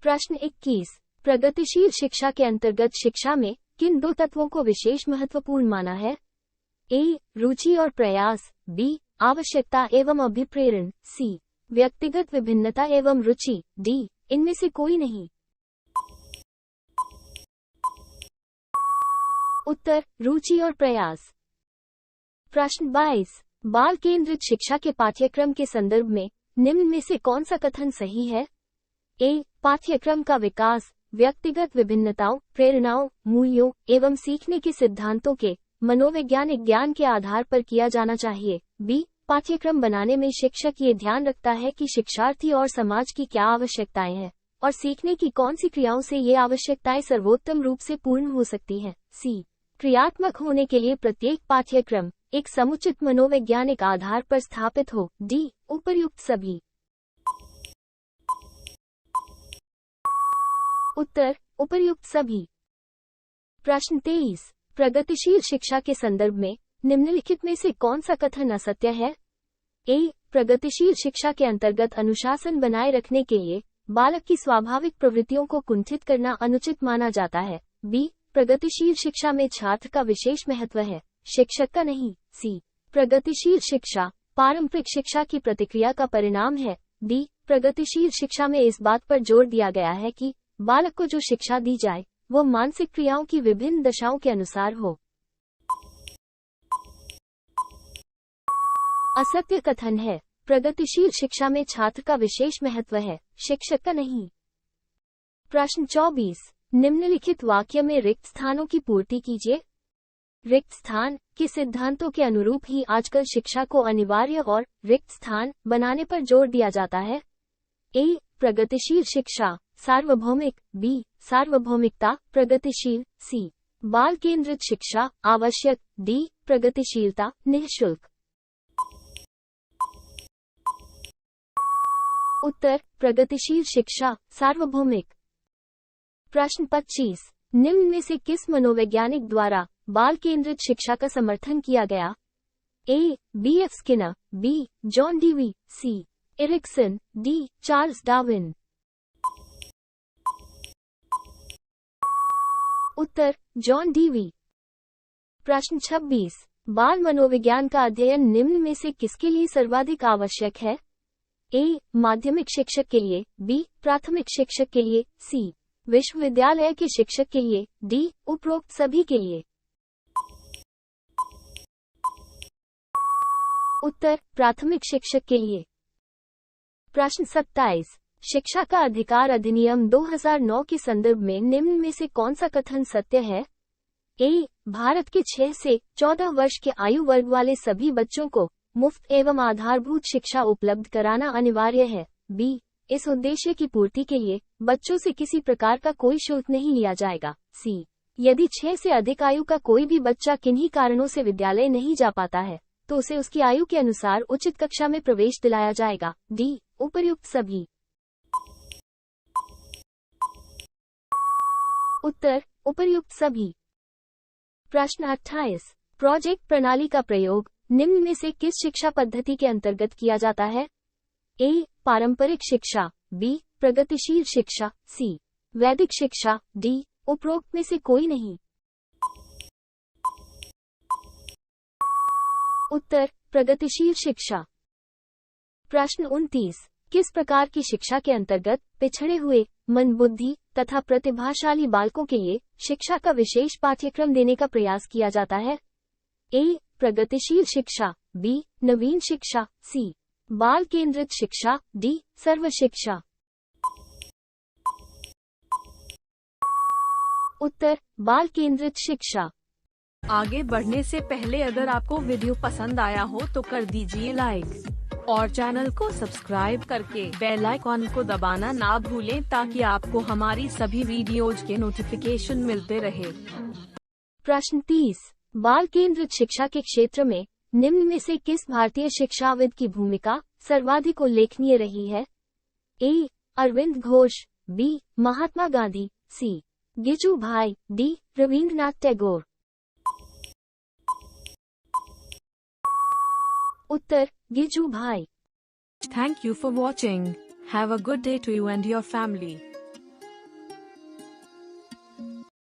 प्रश्न 21। प्रगतिशील शिक्षा के अंतर्गत शिक्षा में किन दो तत्वों को विशेष महत्वपूर्ण माना है? ए. रुचि और प्रयास, बी. आवश्यकता एवं अभिप्रेरण, सी. व्यक्तिगत विभिन्नता एवं रुचि, डी. इनमें से कोई नहीं। उत्तर रुचि और प्रयास। प्रश्न 22। बाल केंद्रित शिक्षा के पाठ्यक्रम के संदर्भ में निम्न में से कौन सा कथन सही है? ए. पाठ्यक्रम का विकास व्यक्तिगत विभिन्नताओं, प्रेरणाओं, मूल्यों एवं सीखने के सिद्धांतों के मनोवैज्ञानिक ज्ञान के आधार पर किया जाना चाहिए। बी. पाठ्यक्रम बनाने में शिक्षक ये ध्यान रखता है कि शिक्षार्थी और समाज की क्या आवश्यकताएं हैं और सीखने की कौन सी क्रियाओं से ये आवश्यकताएं सर्वोत्तम रूप से पूर्ण हो सकती हैं। सी. क्रियात्मक होने के लिए प्रत्येक पाठ्यक्रम एक समुचित मनोवैज्ञानिक आधार पर स्थापित हो। डी. उपर्युक्त सभी। उत्तर उपर्युक्त सभी। प्रश्न 23। प्रगतिशील शिक्षा के संदर्भ में निम्नलिखित में से कौन सा कथन असत्य है? ए. प्रगतिशील शिक्षा के अंतर्गत अनुशासन बनाए रखने के लिए बालक की स्वाभाविक प्रवृत्तियों को कुंठित करना अनुचित माना जाता है। बी. प्रगतिशील शिक्षा में छात्र का विशेष महत्व है, शिक्षक का नहीं। सी. प्रगतिशील शिक्षा पारंपरिक शिक्षा की प्रतिक्रिया का परिणाम है। डी. प्रगतिशील शिक्षा में इस बात पर जोर दिया गया है कि बालक को जो शिक्षा दी जाए वो मानसिक क्रियाओं की विभिन्न दशाओं के अनुसार हो। असत्य कथन है, प्रगतिशील शिक्षा में छात्र का विशेष महत्व है, शिक्षक का नहीं। प्रश्न 24। निम्नलिखित वाक्य में रिक्त स्थानों की पूर्ति कीजिए। रिक्त स्थान के सिद्धांतों के अनुरूप ही आजकल शिक्षा को अनिवार्य और रिक्त स्थान बनाने पर जोर दिया जाता है। ए. प्रगतिशील शिक्षा सार्वभौमिक, बी. सार्वभौमिकता प्रगतिशील, सी. बाल केंद्रित शिक्षा आवश्यक, डी. प्रगतिशीलता निःशुल्क। उत्तर प्रगतिशील शिक्षा सार्वभौमिक। प्रश्न 25। निम्न में से किस मनोवैज्ञानिक द्वारा बाल केंद्रित शिक्षा का समर्थन किया गया? A. B. F. Skinner, B. John Dewey, C. Erikson, D. Charles Darwin. उत्तर जॉन डीवी। प्रश्न 26। बाल मनोविज्ञान का अध्ययन निम्न में से किसके लिए सर्वाधिक आवश्यक है? ए. माध्यमिक शिक्षक के लिए, बी. प्राथमिक शिक्षक के लिए, सी. विश्वविद्यालय के शिक्षक के लिए, डी. उपरोक्त सभी के लिए। उत्तर प्राथमिक शिक्षक के लिए। प्रश्न 27। शिक्षा का अधिकार अधिनियम 2009 के संदर्भ में निम्न में से कौन सा कथन सत्य है? ए. भारत के 6 से 14 वर्ष के आयु वर्ग वाले सभी बच्चों को मुफ्त एवं आधारभूत शिक्षा उपलब्ध कराना अनिवार्य है। बी. इस उद्देश्य की पूर्ति के लिए बच्चों से किसी प्रकार का कोई शुल्क नहीं लिया जाएगा। सी. यदि 6 से अधिक आयु का कोई भी बच्चा किन्हीं कारणों से विद्यालय नहीं जा पाता है तो उसे उसकी आयु के अनुसार उचित कक्षा में प्रवेश दिलाया जाएगा। डी. उपर्युक्त सभी। उत्तर उपर्युक्त सभी। प्रश्न 28। प्रोजेक्ट प्रणाली का प्रयोग निम्न में से किस शिक्षा पद्धति के अंतर्गत किया जाता है? ए. पारंपरिक शिक्षा, बी. प्रगतिशील शिक्षा, सी. वैदिक शिक्षा, डी. उपरोक्त में से कोई नहीं। उत्तर प्रगतिशील शिक्षा। प्रश्न 29। किस प्रकार की शिक्षा के अंतर्गत पिछड़े हुए, मंदबुद्धि तथा प्रतिभाशाली बालकों के लिए शिक्षा का विशेष पाठ्यक्रम देने का प्रयास किया जाता है? ए. प्रगतिशील शिक्षा, बी. नवीन शिक्षा, सी. बाल केंद्रित शिक्षा, डी. सर्व शिक्षा। उत्तर बाल केंद्रित शिक्षा। आगे बढ़ने से पहले अगर आपको वीडियो पसंद आया हो तो कर दीजिए लाइक और चैनल को सब्सक्राइब करके बेल आइकॉन को दबाना ना भूलें ताकि आपको हमारी सभी वीडियोज के नोटिफिकेशन मिलते रहे। प्रश्न 30। बाल केंद्रित शिक्षा के क्षेत्र में निम्न में से किस भारतीय शिक्षाविद की भूमिका सर्वाधिक उल्लेखनीय रही है? ए. अरविंद घोष, बी. महात्मा गांधी, सी. गिजू भाई, डी. रविंद्रनाथ टैगोर। उत्तर गिजू भाई। Thank you for watching. Have a good day to you and your family.